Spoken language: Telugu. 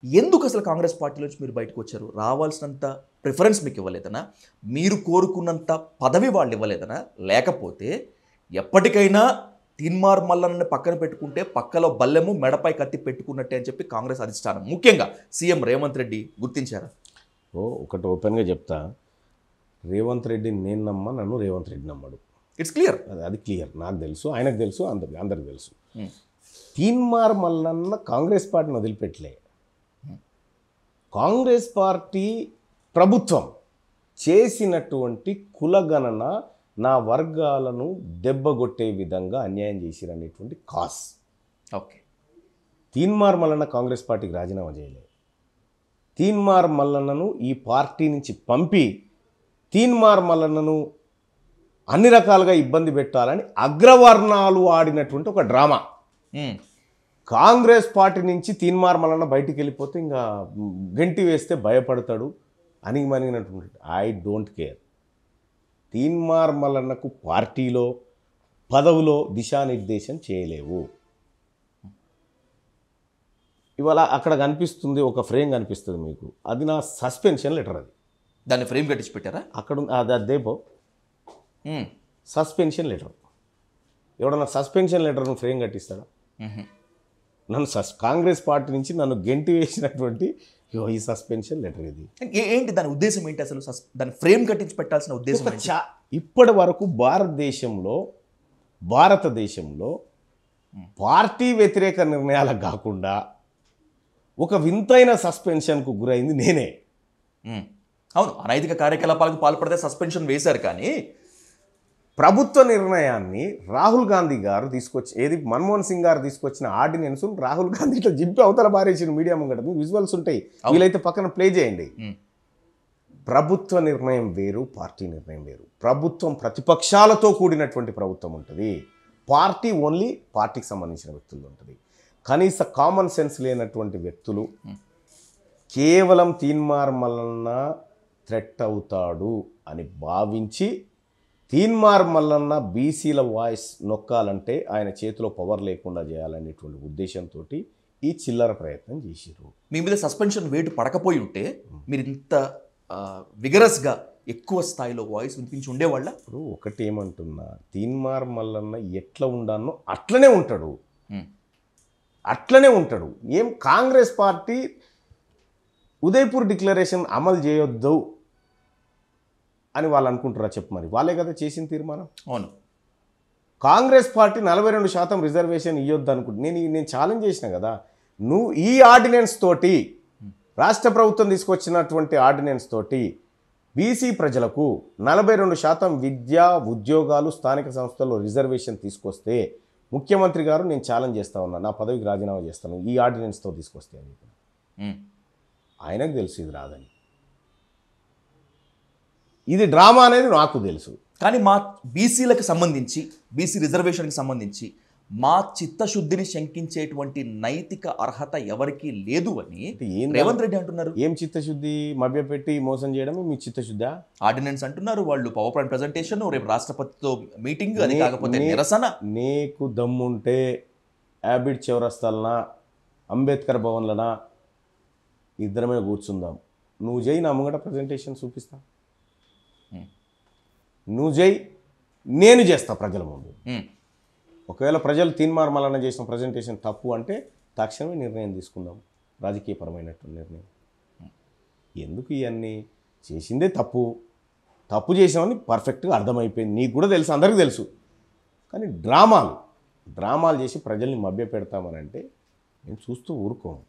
ఎందుకు అసలు కాంగ్రెస్ పార్టీలోంచి మీరు బయటకు వచ్చారు? రావాల్సినంత ప్రిఫరెన్స్ మీకు ఇవ్వలేదనా? మీరు కోరుకున్నంత పదవి వాళ్ళు ఇవ్వలేదనా? లేకపోతే ఎప్పటికైనా తీన్మార్ మల్లన్నని పక్కన పెట్టుకుంటే పక్కలో బల్లెము మెడపై కత్తి పెట్టుకున్నట్టే అని చెప్పి కాంగ్రెస్ అధిష్టానం ముఖ్యంగా సీఎం రేవంత్ రెడ్డి గుర్తించారా? ఒకటి ఓపెన్గా చెప్తా, రేవంత్ రెడ్డిని నేను నమ్మ, నన్ను రేవంత్ రెడ్డి నమ్మడు. It's clear. అది క్లియర్, నాకు తెలుసు, ఆయనకు తెలుసు, అందరికి తెలుసు. తీన్మార్ మల్లన్న కాంగ్రెస్ పార్టీని వదిలిపెట్టలే. కాంగ్రెస్ పార్టీ ప్రభుత్వం చేసినటువంటి కులగణన నా వర్గాలను దెబ్బగొట్టే విధంగా అన్యాయం చేసిరనేటువంటి కాస్. ఓకే, తీన్మార్ మల్లన్న కాంగ్రెస్ పార్టీకి రాజీనామా చేయలే. తీన్మార్ మల్లన్నను ఈ పార్టీ నుంచి పంపి తీన్మార్ మల్లన్నను అన్ని రకాలుగా ఇబ్బంది పెట్టాలని అగ్రవర్ణాలు ఆడినటువంటి ఒక డ్రామా. కాంగ్రెస్ పార్టీ నుంచి తీన్మార్ మల్లన్న బయటికి వెళ్ళిపోతే ఇంకా గంటి వేస్తే భయపడతాడు అనిగిమనిగినటువంటి. I don't care. తీన్మార్ మల్లన్నకు పార్టీలో పదవిలో దిశానిర్దేశం చేయలేవు. ఇవాళ అక్కడ కనిపిస్తుంది, ఒక ఫ్రేమ్ కనిపిస్తుంది మీకు, అది నా సస్పెన్షన్ లెటర్. అది దాన్ని ఫ్రేమ్ కట్టించి పెట్టారా? అక్కడ అదేపో సస్పెన్షన్ లెటర్. ఎవడన్నా సస్పెన్షన్ లెటర్ను ఫ్రేమ్ కట్టిస్తాడా? నన్ను కాంగ్రెస్ పార్టీ నుంచి నన్ను గెంటి వేసినటువంటి ఈ సస్పెన్షన్ లెటర్. ఇది ఏంటి దాని ఉద్దేశం ఏంటి అసలు? దాన్ని ఫ్రేమ్ కట్టించి పెట్టాల్సిన ఉద్దేశం ఇప్పటి వరకు భారతదేశంలో పార్టీ వ్యతిరేక నిర్ణయాలకు కాకుండా ఒక వింతైన సస్పెన్షన్కు గురైంది నేనే. అవును, అనైతిక కార్యకలాపాలకు పాల్పడితే సస్పెన్షన్ వేశారు, కానీ ప్రభుత్వ నిర్ణయాన్ని రాహుల్ గాంధీ గారు మన్మోహన్ సింగ్ గారు తీసుకొచ్చిన ఆర్డినెన్స్ రాహుల్ గాంధీ ఇట్లా జింపి అవతల బారేసిన మీడియా ముంగట విజువల్స్ ఉంటాయి, వీలైతే పక్కన ప్లే చేయండి. ప్రభుత్వ నిర్ణయం వేరు, పార్టీ నిర్ణయం వేరు. ప్రభుత్వం ప్రతిపక్షాలతో కూడినటువంటి ప్రభుత్వం ఉంటుంది, పార్టీ ఓన్లీ పార్టీకి సంబంధించిన వ్యక్తులు ఉంటుంది. కనీస కామన్ సెన్స్ లేనటువంటి వ్యక్తులు కేవలం తీన్మార్ మల్లన్న థ్రెట్ అవుతాడు అని భావించి తీన్మార్ మల్లన్న బీసీల వాయిస్ నొక్కాలంటే ఆయన చేతిలో పవర్ లేకుండా చేయాలనేటువంటి ఉద్దేశంతో ఈ చిల్లర ప్రయత్నం చేసిరు. మీ మీద సస్పెన్షన్ వేటు పడకపోయి ఉంటే మీరు ఇంత విగరస్గా ఎక్కువ స్థాయిలో వాయిస్ వినిపించి ఉండేవాళ్ళ? ఇప్పుడు ఒకటి ఏమంటున్నా, తీన్మార్ మల్లన్న ఎట్లా ఉండానో అట్లనే ఉంటాడు, అట్లనే ఉంటాడు. ఏం కాంగ్రెస్ పార్టీ ఉదయపూర్ డిక్లరేషన్ అమలు చేయొద్దు అని వాళ్ళు అనుకుంటారా? చెప్పు, మరి వాళ్ళే కదా చేసిన తీర్మానం. అవును, కాంగ్రెస్ పార్టీ 42% రిజర్వేషన్ ఇవ్వద్దు అనుకుంటు నేను ఛాలెంజ్ చేసిన కదా. నువ్వు ఈ ఆర్డినెన్స్ తోటి, రాష్ట్ర ప్రభుత్వం తీసుకొచ్చినటువంటి ఆర్డినెన్స్ తోటి బీసీ ప్రజలకు 42% విద్యా ఉద్యోగాలు స్థానిక సంస్థల్లో రిజర్వేషన్ తీసుకొస్తే ముఖ్యమంత్రి గారు నేను ఛాలెంజ్ చేస్తా ఉన్నా, నా పదవికి రాజీనామా చేస్తాను ఈ ఆర్డినెన్స్తో తీసుకొస్తే అని. ఆయనకు తెలుసు ఇది రాదని, ఇది డ్రామా అనేది నాకు తెలుసు. కానీ మా బీసీలకు సంబంధించి, బీసీ రిజర్వేషన్కి సంబంధించి మా చిత్తశుద్ధిని శంకించేటువంటి నైతిక అర్హత ఎవరికీ లేదు అని రేవంత్ రెడ్డి అంటున్నారు. ఏం చిత్తశుద్ధి? మభ్యపెట్టి మోసం చేయడమే మీ చిత్తశుద్ధా? ఆర్డినెన్స్ అంటున్నారు వాళ్ళు, పవర్ పాయింట్ ప్రజెంటేషన్, రేపు రాష్ట్రపతితో మీటింగ్, అది కాకపోతే నిరసన. నీకు దమ్ముంటే యాబిడ్ చౌరస్తాలనా అంబేద్కర్ భవన్లనా ఇద్దరమే కూర్చుందాం, నువ్వు చేయి, నా ముంగట ప్రజెంటేషన్ చూపిస్తా, నువ్వు చేయి, నేను చేస్తా ప్రజల ముందు. ఒకవేళ ప్రజలు తీన్మార్ మల్లన్న చేసిన ప్రజెంటేషన్ తప్పు అంటే తక్షణమే నిర్ణయం తీసుకుందాం, రాజకీయపరమైనటువంటి నిర్ణయం. ఎందుకు ఇవన్నీ? చేసిందే తప్పు చేసామని పర్ఫెక్ట్గా అర్థమైపోయింది, నీకు కూడా తెలుసు, అందరికీ తెలుసు. కానీ డ్రామాలు చేసి ప్రజల్ని మభ్య పెడతామని అంటే మేము చూస్తూ ఊరుకోము.